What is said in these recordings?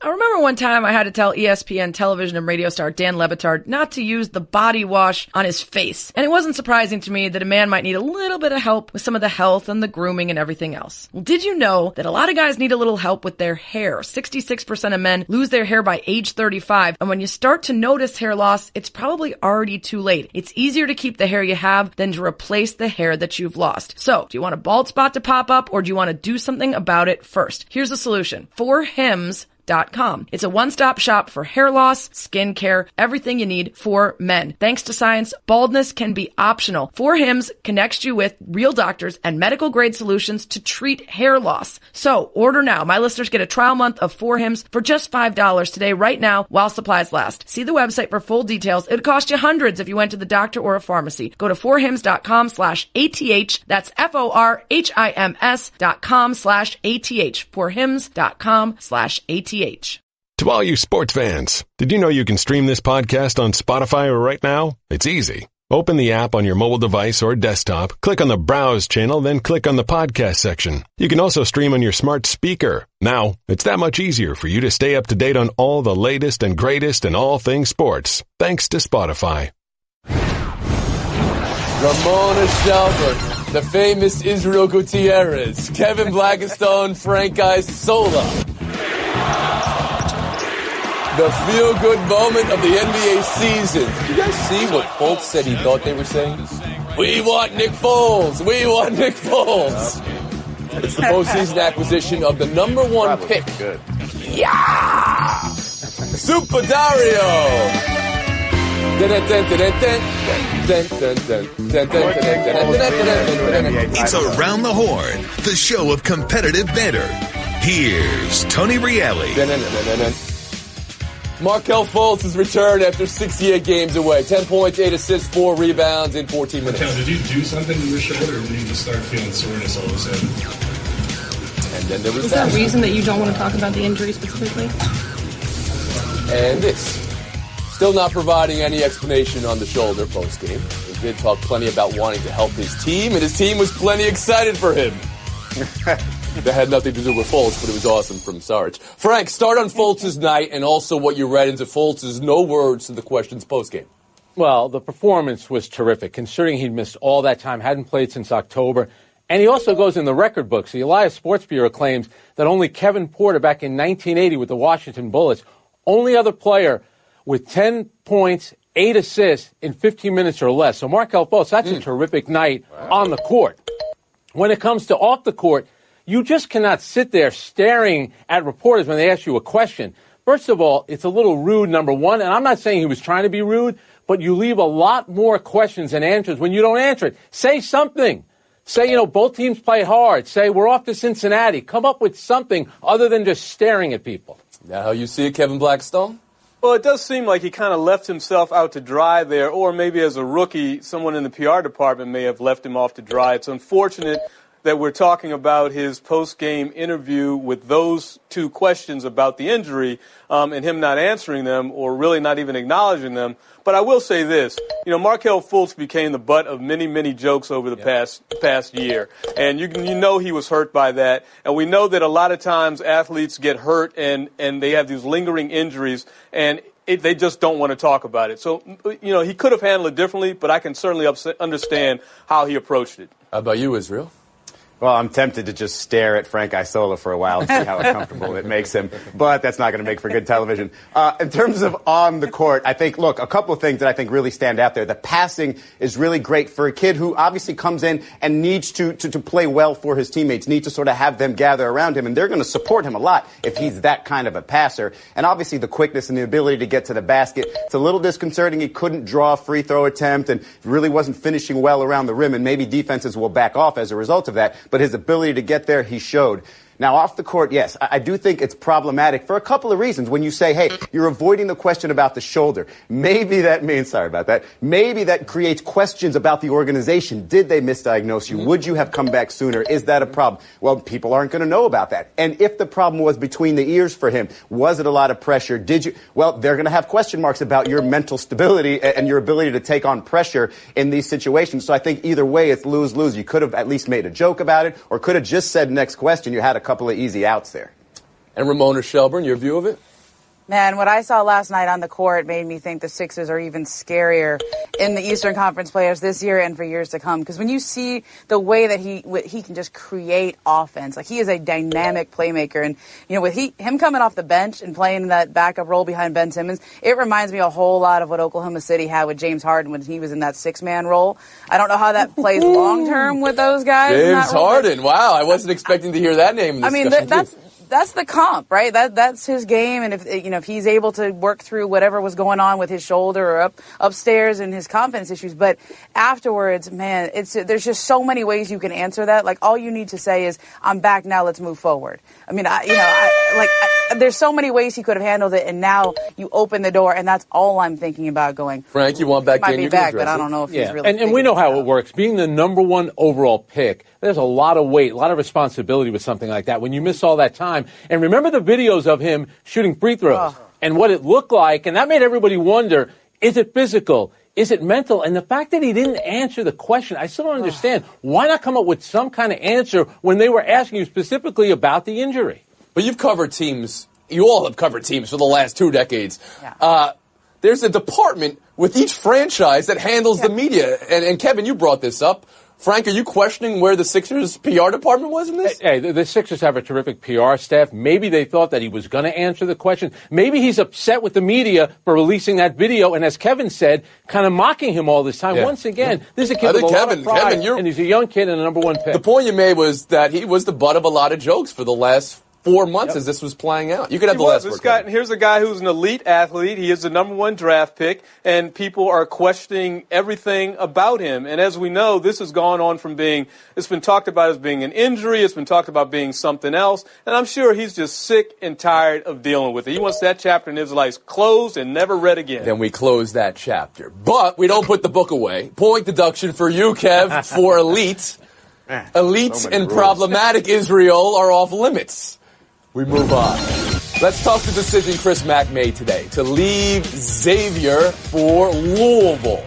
I remember one time I had to tell ESPN television and radio star Dan Le Batard not to use the body wash on his face. And it wasn't surprising to me that a man might need a little bit of help with some of the health and the grooming and everything else. Well, did you know that a lot of guys need a little help with their hair? 66% of men lose their hair by age 35. And when you start to notice hair loss, it's probably already too late. It's easier to keep the hair you have than to replace the hair that you've lost. So, do you want a bald spot to pop up, or do you want to do something about it first? Here's the solution. 4Hims.com. It's a one-stop shop for hair loss, skin care, everything you need for men. Thanks to science, baldness can be optional. 4Hims connects you with real doctors and medical-grade solutions to treat hair loss. So, order now. My listeners get a trial month of 4Hims for just $5 today, right now, while supplies last. See the website for full details. It would cost you hundreds if you went to the doctor or a pharmacy. Go to 4Hims.com/ATH. That's FORHIMS.com/ATH. 4Hims.com/ATH. To all you sports fans, did you know you can stream this podcast on Spotify right now? It's easy. Open the app on your mobile device or desktop, click on the Browse channel, then click on the podcast section. You can also stream on your smart speaker. Now, it's that much easier for you to stay up to date on all the latest and greatest in all things sports, thanks to Spotify. Ramona Shelburne, the famous Israel Gutierrez, Kevin Blackistone, Frank Isola. The feel-good moment of the NBA season. Did you guys see what Fultz said he thought they were saying? We want Nick Foles. We want Nick Foles. It's the postseason acquisition of the number one pick. Good. Yeah! Super Dario! It's Around the Horn, the show of competitive banter. Here's Tony Reali. Markelle Fultz has returned after 68 games away. 10 points, 8 assists, 4 rebounds in 14 minutes. Markelle, did you do something to your shoulder, or did you just start feeling soreness all of a sudden? And then there was Is there a reason that you don't want to talk about the injury specifically? And this. Still not providing any explanation on the shoulder post-game. He did talk plenty about wanting to help his team, and his team was plenty excited for him. That had nothing to do with Fultz, but it was awesome from Sarge. Frank, start on Fultz's night and also what you read into Fultz's no words to the questions post-game. Well, the performance was terrific, considering he'd missed all that time, hadn't played since October. And he also goes in the record books. The Elias Sports Bureau claims that only Kevin Porter back in 1980 with the Washington Bullets, only other player with 10 points, 8 assists in 15 minutes or less. So Markelle Fultz, that's a terrific night on the court. When it comes to off the court, you just cannot sit there staring at reporters when they ask you a question. First of all, it's a little rude, number one, and I'm not saying he was trying to be rude, but you leave a lot more questions than answers when you don't answer it. Say something. Say, both teams play hard. Say, we're off to Cincinnati. Come up with something other than just staring at people. Now how you see it, Kevin Blackstone? Well, it does seem like he kind of left himself out to dry there, or maybe as a rookie, someone in the PR department may have left him off to dry. It's unfortunate that we're talking about his post-game interview with those two questions about the injury and him not answering them or really not even acknowledging them. But I will say this, Markelle Fultz became the butt of many, many jokes over the past year. And you know he was hurt by that. And we know that a lot of times athletes get hurt and they have these lingering injuries and they just don't want to talk about it. So, he could have handled it differently, but I can certainly understand how he approached it. How about you, Israel? Well, I'm tempted to just stare at Frank Isola for a while and see how uncomfortable it makes him, but that's not going to make for good television. In terms of on the court, I think, look, a couple of things that I think really stand out there. The passing is really great for a kid who obviously comes in and needs to play well for his teammates, needs to sort of have them gather around him, and they're going to support him a lot if he's that kind of a passer. And obviously the quickness and the ability to get to the basket. It's a little disconcerting. He couldn't draw a free throw attempt and really wasn't finishing well around the rim, and maybe defenses will back off as a result of that. But his ability to get there, he showed. Now, off the court, yes, I do think it's problematic for a couple of reasons. When you say, hey, you're avoiding the question about the shoulder, maybe that means, sorry about that, maybe that creates questions about the organization. Did they misdiagnose you? Would you have come back sooner? Is that a problem? Well, people aren't going to know about that. And if the problem was between the ears for him, was it a lot of pressure? Did you? Well, they're going to have question marks about your mental stability and your ability to take on pressure in these situations. So I think either way, it's lose-lose. You could have at least made a joke about it or could have just said next question. You had a couple of easy outs there. And Ramona Shelburne, your view of it? Man, what I saw last night on the court made me think the Sixers are even scarier in the Eastern Conference playoffs this year and for years to come. Because when you see the way that he can just create offense, like he is a dynamic playmaker. And, you know, with him coming off the bench and playing that backup role behind Ben Simmons, it reminds me a whole lot of what Oklahoma City had with James Harden when he was in that six-man role. I don't know how that plays long-term with those guys. James Harden. Wow, I wasn't expecting to hear that name in this discussion. I mean, that's the comp, right? That's his game, and if he's able to work through whatever was going on with his shoulder or upstairs and his confidence issues, but afterwards, man, there's just so many ways you can answer that. Like all you need to say is, "I'm back now. Let's move forward." I mean, there's so many ways he could have handled it, and now you open the door, and that's all I'm thinking about going. Frank, you want back? He might be back, but I don't know if he's really. And we know how it works. Being the number one overall pick, there's a lot of weight, a lot of responsibility with something like that. When you miss all that time. And remember the videos of him shooting free throws and what it looked like, and that made everybody wonder, is it physical? Is it mental? And the fact that he didn't answer the question, I still don't understand. Why not come up with some kind of answer when they were asking you specifically about the injury? But you've covered teams. You all have covered teams for the last 2 decades. Yeah. There's a department with each franchise that handles the media. And Kevin, you brought this up. Frank, are you questioning where the Sixers' PR department was in this? Hey, the Sixers have a terrific PR staff. Maybe they thought that he was going to answer the question. Maybe he's upset with the media for releasing that video, and as Kevin said, kind of mocking him all this time. Once again, this is a kid with a lot of pride, and he's a young kid and a number one pick. The point you made was that he was the butt of a lot of jokes for the last 4 months as this was playing out. You could have the last word. Here's a guy who's an elite athlete. He is the number one draft pick, and people are questioning everything about him. And as we know, this has gone on from it's been talked about as being an injury. It's been talked about being something else. And I'm sure he's just sick and tired of dealing with it. He wants that chapter in his life closed and never read again. Then we close that chapter. But we don't put the book away. Point deduction for you, Kev, for elite. Elite and problematic Israel are off limits. We move on. Let's talk the decision Chris Mack made today to leave Xavier for Louisville.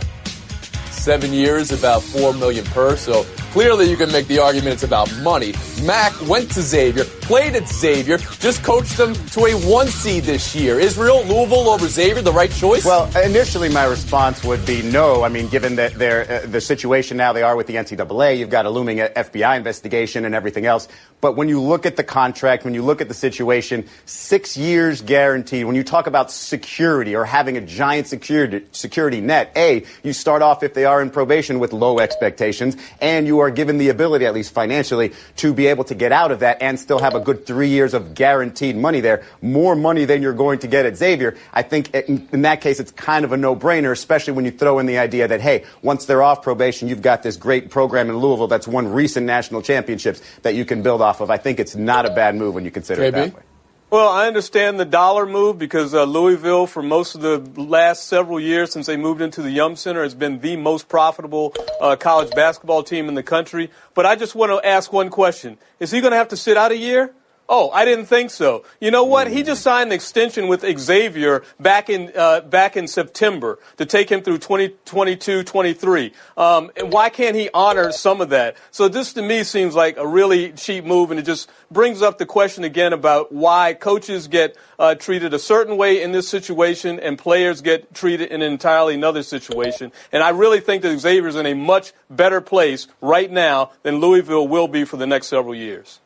7 years, about $4 million per. So clearly you can make the argument it's about money. Mack went to Xavier, played at Xavier, just coached them to a 1 seed this year. Israel, Louisville over Xavier, the right choice? Well, initially my response would be no. I mean, given that the situation now they are with the NCAA, you've got a looming FBI investigation and everything else. But when you look at the contract, when you look at the situation, 6 years guaranteed. When you talk about security or having a giant security net, you start off, if they are in probation, with low expectations, and you are given the ability, at least financially, to be able to get out of that and still have a good 3 years of guaranteed money there, more money than you're going to get at Xavier. I think in that case, it's kind of a no-brainer, especially when you throw in the idea that, hey, once they're off probation, you've got this great program in Louisville that's won recent national championships that you can build off of. I think it's not a bad move when you consider it that way. Well, I understand the dollar move because Louisville, for most of the last several years since they moved into the Yum Center, has been the most profitable college basketball team in the country. But I just want to ask one question. Is he going to have to sit out a year? Oh, I didn't think so. You know what? He just signed an extension with Xavier back in September to take him through 2022-23. And why can't he honor some of that? So this to me seems like a really cheap move, and it just brings up the question again about why coaches get treated a certain way in this situation and players get treated in an entirely another situation. And I really think that Xavier's in a much better place right now than Louisville will be for the next several years.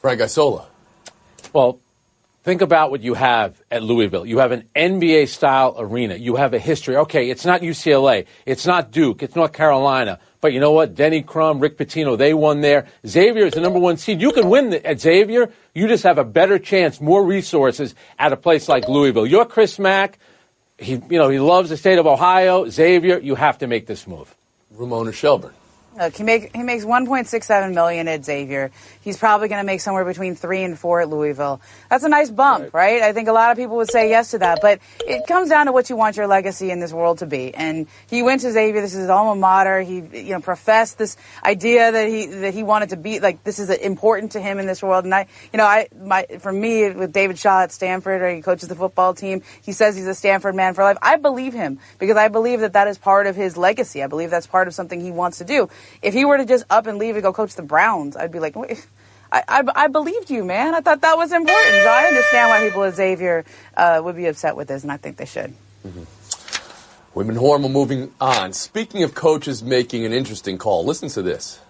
Frank Isola. Well, think about what you have at Louisville. You have an NBA-style arena. You have a history. Okay, it's not UCLA. It's not Duke. It's North Carolina. But you know what? Denny Crum, Rick Pitino, they won there. Xavier is the number 1 seed. You can win at Xavier. You just have a better chance, more resources at a place like Louisville. You're Chris Mack. He loves the state of Ohio. Xavier, you have to make this move. Ramona Shelburne. Look, he makes $1.67 million at Xavier. He's probably going to make somewhere between 3 and 4 at Louisville. That's a nice bump, right? I think a lot of people would say yes to that, but it comes down to what you want your legacy in this world to be. And he went to Xavier. This is his alma mater. He, professed this idea that he wanted to be like this is important to him in this world. And for me, with David Shaw at Stanford, he coaches the football team. He says he's a Stanford man for life. I believe him because I believe that is part of his legacy. I believe that's part of something he wants to do. If he were to just up and leave and go coach the Browns, I'd be like, wait, I believed you, man. I thought that was important. So I understand why people at Xavier would be upset with this, and I think they should. Mm-hmm. Women Hormel moving on. Speaking of coaches making an interesting call, listen to this.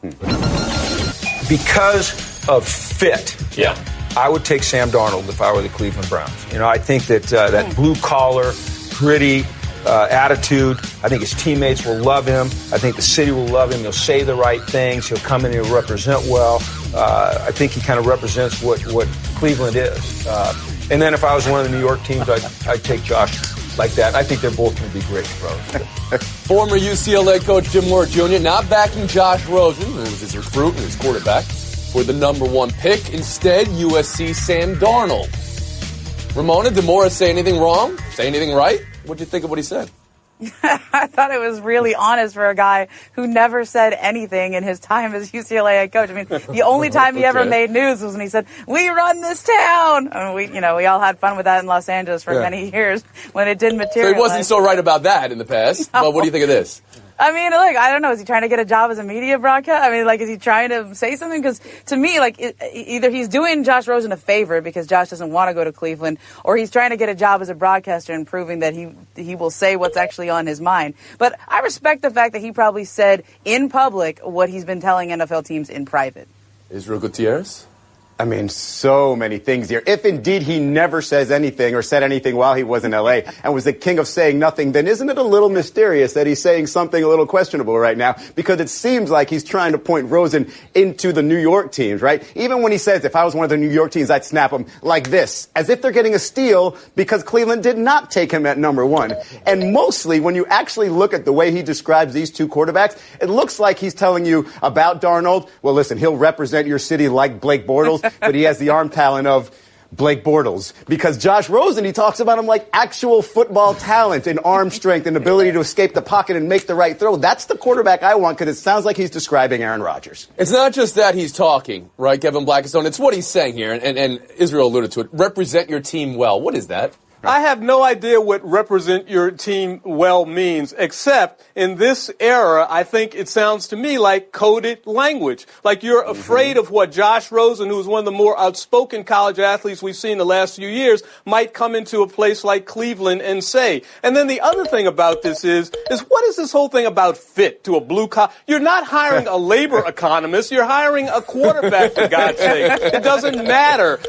Because of fit, I would take Sam Darnold if I were the Cleveland Browns. I think that that blue-collar, gritty attitude, I think his teammates will love him. I think the city will love him. He'll say the right things. He'll come in and he'll represent well. I think he kind of represents what Cleveland is. And then if I was one of the New York teams, I'd take Josh like that. I think they're both going to be great pros. Former UCLA coach Jim Moore Jr. not backing Josh Rosen, who was his recruit and his quarterback, for the number 1 pick. Instead, USC Sam Darnold. Ramona, did Moore say anything wrong? Say anything right? What'd you think of what he said? I thought it was really honest for a guy who never said anything in his time as UCLA head coach. I mean, the only time he ever made news was when he said, "We run this town." And we all had fun with that in Los Angeles for many years when it didn't materialize. So he wasn't so right about that in the past. No. But what do you think of this? I mean, look, I don't know. Is he trying to get a job as a media broadcast? I mean, is he trying to say something? Because to me, either he's doing Josh Rosen a favor because Josh doesn't want to go to Cleveland, or he's trying to get a job as a broadcaster and proving that he will say what's actually on his mind. But I respect the fact that he probably said in public what he's been telling NFL teams in private. Israel Gutierrez? I mean, so many things here. If indeed he never says anything or said anything while he was in L.A. and was the king of saying nothing, then isn't it a little mysterious that he's saying something a little questionable right now? Because it seems like he's trying to point Rosen into the New York teams, right? Even when he says, if I was one of the New York teams, I'd snap him like this, as if they're getting a steal because Cleveland did not take him at number 1. And mostly, when you actually look at the way he describes these two quarterbacks, it looks like he's telling you about Darnold. Well, listen, he'll represent your city like Blake Bortles, but he has the arm talent of Blake Bortles. Because Josh Rosen, he talks about him like actual football talent and arm strength and ability to escape the pocket and make the right throw. That's the quarterback I want, because it sounds like he's describing Aaron Rodgers. It's not just that he's talking, right, Kevin Blackstone? It's what he's saying here, and Israel alluded to it. Represent your team well. What is that? I have no idea what represent your team well means, except in this era, I think it sounds to me like coded language. Like you're afraid of what Josh Rosen, who's one of the more outspoken college athletes we've seen the last few years, might come into a place like Cleveland and say. And then the other thing about this is what is this whole thing about fit to a blue collar? You're not hiring a labor economist. You're hiring a quarterback, for God's sake. It doesn't matter.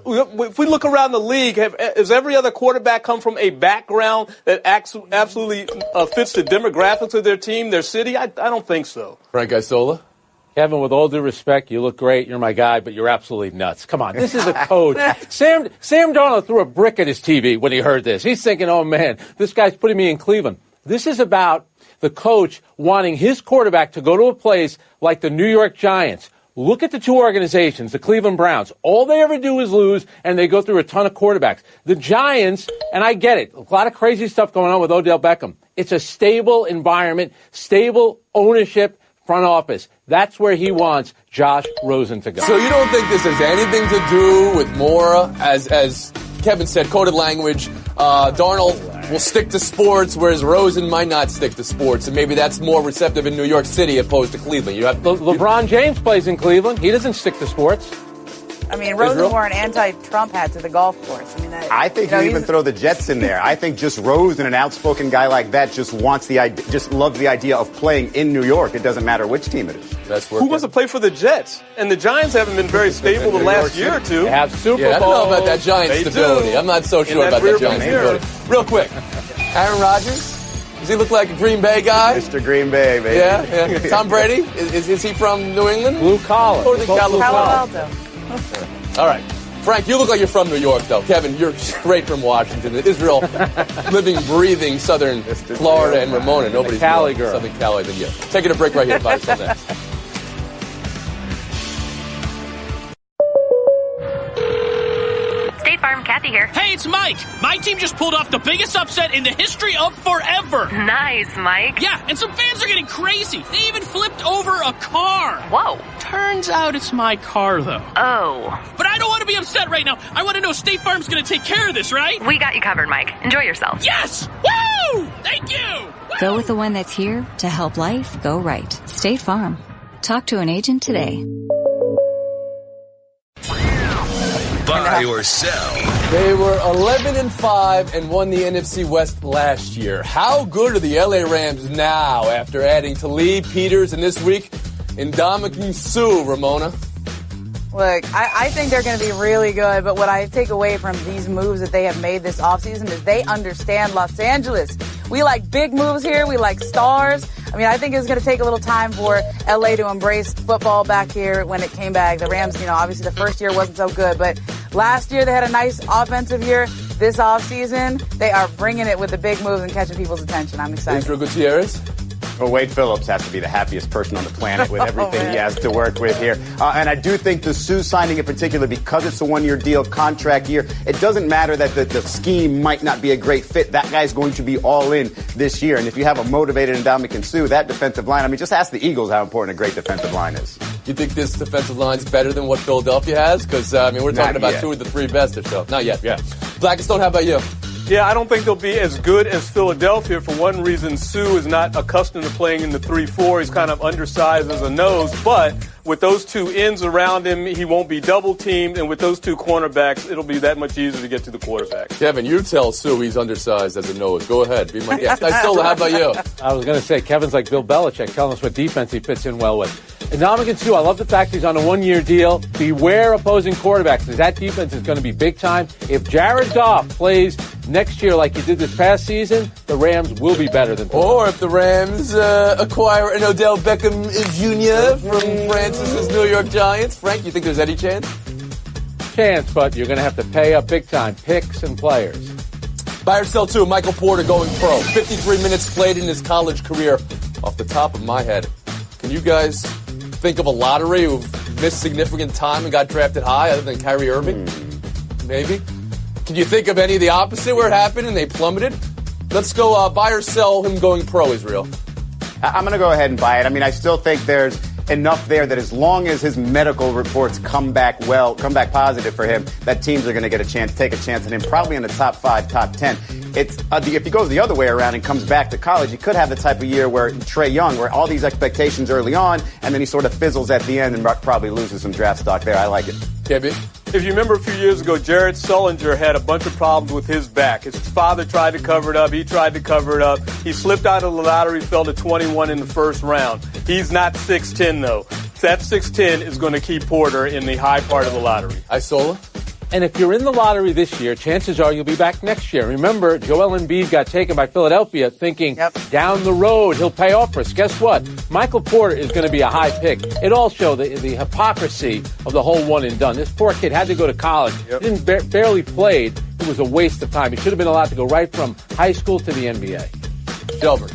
If we look around the league, has every other quarterback come from a background that absolutely fits the demographics of their team, their city? I don't think so. Frank Isola? Kevin, with all due respect, you look great. You're my guy, but you're absolutely nuts. Come on. This is a coach. Sam Darnold threw a brick at his TV when he heard this. He's thinking, oh, man, this guy's putting me in Cleveland. This is about the coach wanting his quarterback to go to a place like the New York Giants. Look at the two organizations, the Cleveland Browns. All they ever do is lose, and they go through a ton of quarterbacks. The Giants, and I get it, a lot of crazy stuff going on with Odell Beckham. It's a stable environment, stable ownership, front office. That's where he wants Josh Rosen to go. So you don't think this has anything to do with Mora, as Kevin said, coded language? Darnold will stick to sports, whereas Rosen might not stick to sports, and maybe that's more receptive in New York City opposed to Cleveland. You have LeBron James plays in Cleveland. He doesn't stick to sports. I mean, Rosen wore an anti-Trump hat to the golf course. I think you even throw the Jets in there. I think just Rosen, an outspoken guy like that, just loves the idea of playing in New York. It doesn't matter which team it is. Who wants to play for the Jets? And the Giants haven't been very stable the last year or two. They have Super Bowl. I don't know about that Giants stability. I'm not so sure about that Giants stability. Real quick, Aaron Rodgers? Does he look like a Green Bay guy? Mr. Green Bay, baby. Yeah. Tom Brady? Is he from New England? Blue collar. Or the Palo Alto. All right. Frank, you look like you're from New York, though. Kevin, you're straight from Washington. Israel, living, breathing Southern Florida, and Ramona. Nobody's Cali more girl. Southern Cali than you. Taking a break right here. Bye. Till next. State Farm, Kathy here. Hey, it's Mike. My team just pulled off the biggest upset in the history of forever. Nice, Mike. Yeah, and some fans are getting crazy. They even flipped over a car. Whoa. Turns out it's my car, though. Oh. But I don't want to be upset right now. I want to know State Farm's going to take care of this, right? We got you covered, Mike. Enjoy yourself. Yes! Woo! Thank you! Woo! Go with the one that's here to help life go right. State Farm. Talk to an agent today. Buy or sell? They were 11-5 and won the NFC West last year. How good are the LA Rams now after adding Talib, Peters, and this week Ndamukong Suh, Ramona? Look, I think they're going to be really good, but what I take away from these moves that they have made this offseason is they understand Los Angeles. We like big moves here. We like stars. I mean, I think it's going to take a little time for L.A. to embrace football back here when it came back. The Rams, obviously the first year wasn't so good, but last year they had a nice offensive year. This offseason, they are bringing it with the big moves and catching people's attention. I'm excited. Israel Gutierrez? Well, Wade Phillips has to be the happiest person on the planet with everything he has to work with here. And I do think the Suh signing in particular, because it's a one-year deal, contract year, it doesn't matter that the scheme might not be a great fit. That guy's going to be all in this year. And if you have a motivated Ndamukong Suh, that defensive line, I mean, just ask the Eagles how important a great defensive line is. You think this defensive line's better than what Philadelphia has? Because, we're talking about two of the three best or so. Not yet, yeah. Blackstone, how about you? Yeah, I don't think they'll be as good as Philadelphia. For one reason, Suh is not accustomed to playing in the 3-4. He's kind of undersized as a nose. But with those two ends around him, he won't be double-teamed. And with those two cornerbacks, it'll be that much easier to get to the quarterback. Kevin, you tell Suh he's undersized as a nose. Go ahead. Be my guest. Sola, how about you? I was going to say, Kevin's like Bill Belichick, telling us what defense he fits in well with. And Ndamukong Suh, I love the fact he's on a one-year deal. Beware opposing quarterbacks, because that defense is going to be big time. If Jared Goff plays next year like he did this past season, the Rams will be better than Philadelphia. Or if the Rams acquire an Odell Beckham Jr. from Francis's New York Giants. Frank, you think there's any chance? Chance, but you're going to have to pay up big time. Picks and players. Buy or sell too, Michael Porter going pro. 53 minutes played in his college career. Off the top of my head, can you guys think of a lottery who missed significant time and got drafted high other than Kyrie Irving? Maybe. Can you think of any of the opposite where it happened and they plummeted? Let's go buy or sell him going pro, Israel. I'm going to go ahead and buy it. I mean, I still think there's enough there that as long as his medical reports come back positive for him, that teams are going to take a chance on him, probably in the top 5, top 10. It's if he goes the other way around and comes back to college, he could have the type of year where Trae Young, where all these expectations early on, and then he sort of fizzles at the end and probably loses some draft stock there. I like it. KB? If you remember a few years ago, Jared Sullinger had a bunch of problems with his back. His father tried to cover it up. He tried to cover it up. He slipped out of the lottery, fell to 21 in the first round. He's not 6'10", though. That 6'10" is going to keep Porter in the high part of the lottery. Isola? And if you're in the lottery this year, chances are you'll be back next year. Remember, Joel Embiid got taken by Philadelphia thinking down the road he'll pay off for us. Guess what? Michael Porter is going to be a high pick. It all showed the hypocrisy of the whole one and done. This poor kid had to go to college. He didn't barely played. It was a waste of time. He should have been allowed to go right from high school to the NBA. Delbert.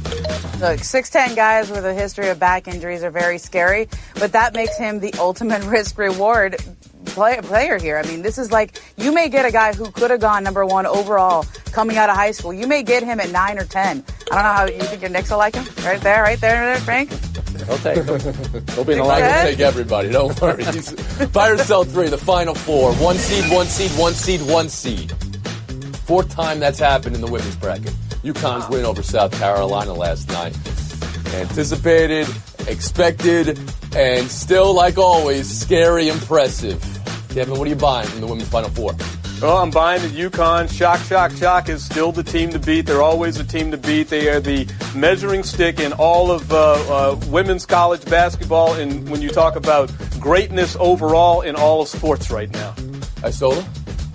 Look, 6'10" guys with a history of back injuries are very scary, but that makes him the ultimate risk-reward player here. I mean, this is like, you may get a guy who could have gone number 1 overall coming out of high school. You may get him at 9 or 10. I don't know how you think your Knicks will like him. Right there, Frank. He'll take him. He'll be in the line. line. He'll take everybody. Don't worry. Buy or sell 3, the final 4. 1 seed, 1 seed, 1 seed, 1 seed. 4th time that's happened in the women's bracket. UConn's win over South Carolina last night. Anticipated, expected, and still, like always, scary impressive. Kevin, what are you buying from the women's Final Four? Well, I'm buying that UConn. Shock is still the team to beat. They're always a team to beat. They are the measuring stick in all of women's college basketball, and when you talk about greatness overall in all of sports right now. Isola?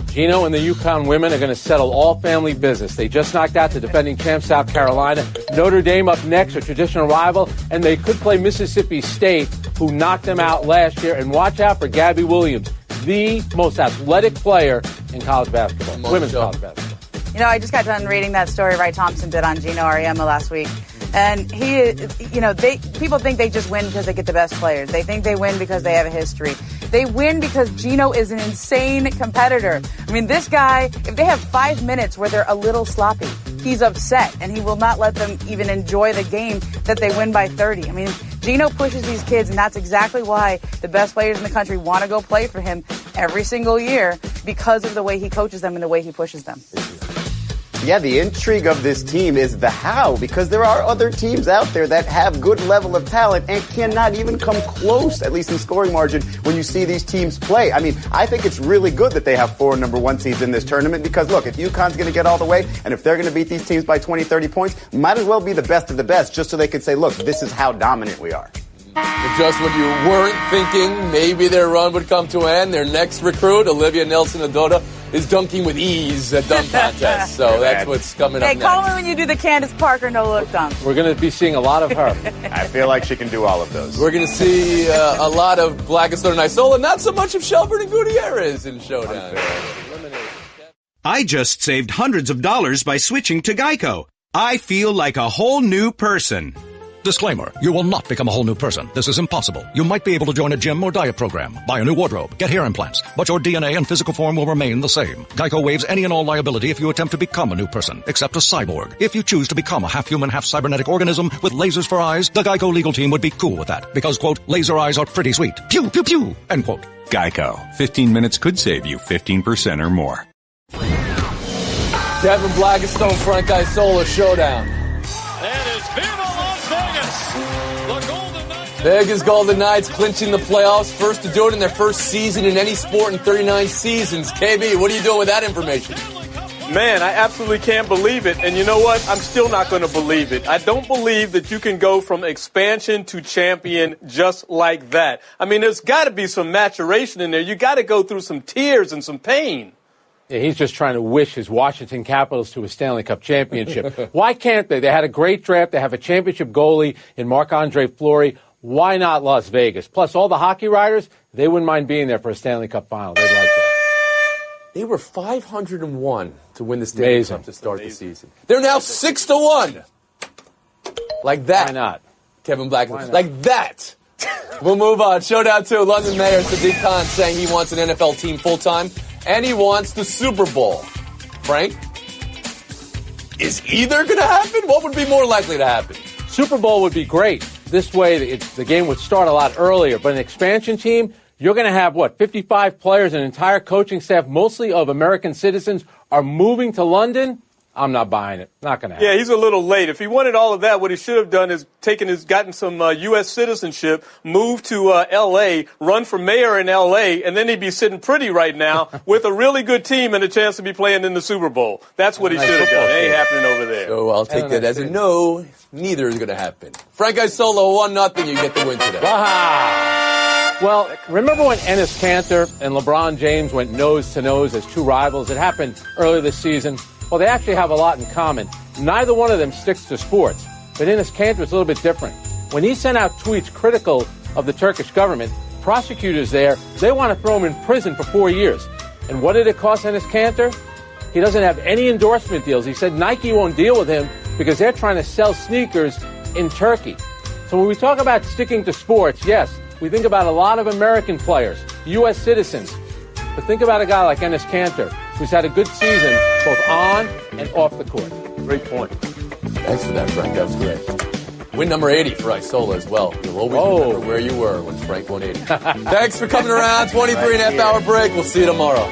Gino and the UConn women are going to settle all family business. They just knocked out the defending champ South Carolina. Notre Dame up next, a traditional rival, and they could play Mississippi State, who knocked them out last year. And watch out for Gabby Williams, the most athletic player in college basketball, women's college basketball. I just got done reading that story Ray Thompson did on Gino Auriemma last week. And people think they just win because they get the best players. They think they win because they have a history. They win because Gino is an insane competitor. I mean, this guy, if they have 5 minutes where they're a little sloppy, he's upset, and he will not let them even enjoy the game that they win by 30. I mean, Gino pushes these kids, and that's exactly why the best players in the country want to go play for him every single year, because of the way he coaches them and the way he pushes them. Yeah, the intrigue of this team is the how, because there are other teams out there that have good level of talent and cannot even come close, at least in scoring margin, when you see these teams play. I mean, I think it's really good that they have 4 number 1 seeds in this tournament because, look, if UConn's going to get all the way and if they're going to beat these teams by 20, 30 points, might as well be the best of the best just so they can say, look, this is how dominant we are. And just when you weren't thinking maybe their run would come to an end, their next recruit, Olivia Nelson-Ododa, is dunking with ease at dunk contests. So that's what's coming up next. Hey, call me when you do the Candace Parker no-look dunk. We're going to be seeing a lot of her. I feel like she can do all of those. We're going to see a lot of Blackistone and Isola, not so much of Shelburne and Gutierrez in Showdown. I just saved hundreds of dollars by switching to Geico. I feel like a whole new person. Disclaimer, you will not become a whole new person. This is impossible. You might be able to join a gym or diet program, buy a new wardrobe, get hair implants, but your DNA and physical form will remain the same. Geico waives any and all liability if you attempt to become a new person, except a cyborg. If you choose to become a half-human, half-cybernetic organism with lasers for eyes, the Geico legal team would be cool with that, because, quote, laser eyes are pretty sweet. Pew, pew, pew, end quote. Geico. 15 minutes could save you 15% or more. Kevin Blackistone, Frank Isola Showdown. Vegas Golden Knights clinching the playoffs, first to do it in their first season in any sport in 39 seasons. KB, what are you doing with that information? Man, I absolutely can't believe it. And you know what? I'm still not going to believe it. I don't believe that you can go from expansion to champion just like that. I mean, there's got to be some maturation in there. You got to go through some tears and some pain. Yeah, he's just trying to wish his Washington Capitals to a Stanley Cup championship. Why can't they? They had a great draft. They have a championship goalie in Marc-Andre Fleury. Why not Las Vegas? Plus, all the hockey writers, they wouldn't mind being there for a Stanley Cup final. They'd like that. They were 501 to win the Stanley Cup to start the season. They're now 6-1. Like that. Why not? Kevin Blackistone. Like that. We'll move on. Showdown 2. London Mayor Sadiq Khan saying he wants an NFL team full-time, and he wants the Super Bowl. Frank? Is either going to happen? What would be more likely to happen? Super Bowl would be great. This way, the game would start a lot earlier. But an expansion team, you're going to have, 55 players, an entire coaching staff, mostly of American citizens, are moving to London? I'm not buying it. Not going to happen. Yeah, he's a little late. If he wanted all of that, what he should have done is gotten some U.S. citizenship, moved to L.A., run for mayor in L.A., and then he'd be sitting pretty right now with a really good team and a chance to be playing in the Super Bowl. That's what he should have done. It ain't happening over there. So I'll take that as a no. Neither is going to happen. Frank Isola, 1-0. You get the win today. Wow. Well, remember when Enes Kanter and LeBron James went nose-to-nose as two rivals? It happened earlier this season. Well, they actually have a lot in common. Neither one of them sticks to sports. But Enes Kanter is a little bit different. When he sent out tweets critical of the Turkish government, prosecutors there, they want to throw him in prison for 4 years. And what did it cost Enes Kanter? He doesn't have any endorsement deals. He said Nike won't deal with him because they're trying to sell sneakers in Turkey. So when we talk about sticking to sports, yes, we think about a lot of American players, U.S. citizens. But think about a guy like Enes Kanter, who's had a good season both on and off the court. Great point. Thanks for that, Frank. That was great. Win number 80 for Isola as well. You'll always remember where you were when Frank won 80. Thanks for coming around. 23 and a half hour break. We'll see you tomorrow.